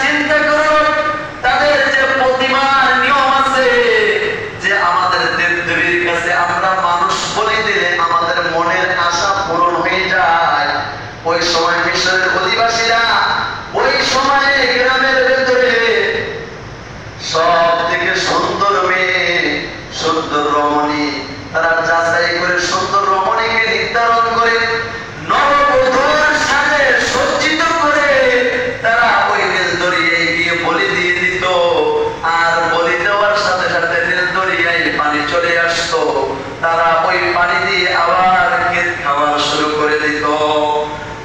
চিন্তা করো তাদের যে প্রতিমার নিয়ম আছে যে আমাদের দেবদেবীর কাছে আমরা মানুষ বলি দিলে আমাদের মনের আশা পূরণ হয়ে যায়। ওই সময় মিশরের অধিবাসীরা ওই সময়ে গ্রামের ভেতরে সব থেকে সুন্দর মেয়ে, সুন্দর রমণী তারা যাচাই করে সুন্দর রমণীকে নির্ধারণ করে নববধূর সাথে সজ্জিত করে তারা ওই নীল দরিয়ায় গিয়ে বলি দিয়ে দিত। আর বলি দেওয়ার সাথে সাথে নীল দরিয়ায় পানি চলে আসতো, তারা ওই পানি দিয়ে আবার ক্ষেত খাওয়া শুরু করে দিত।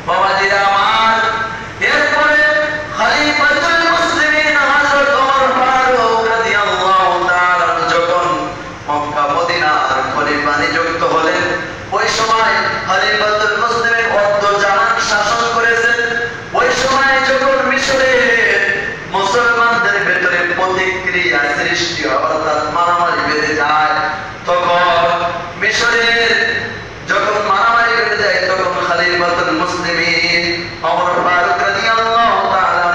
বাবাজিরা আমার, এরপরে খলিফাতুল মুসলিমিন হযরত ওমর ফারুক রাদিয়াল্লাহু তাআলা যখন মক্কা মদিনার খলিফা নিযুক্ত হলেন, ওই সময় খলিফাতুল মুসলিমিন অর্ধজাহান শাসন করেছেন। ওই সময় যখন মিশরে মুসলমানদের ভেতরে প্রতিক্রিয়া সৃষ্টি হয় অর্থাৎ মারামারি বেঁধে যায়, তখন মিশরের যখন মারামারি বেঁধে যায় তখন খলিফাতুল মুসলিমিন ওমর ফারুক রাদিয়াল্লাহু তাআলা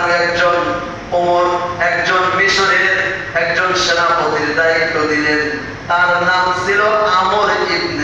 একজন মিশরের একজন সেনাপতির দায়িত্ব দিলেন। তার নাম ছিল আমর ইবনে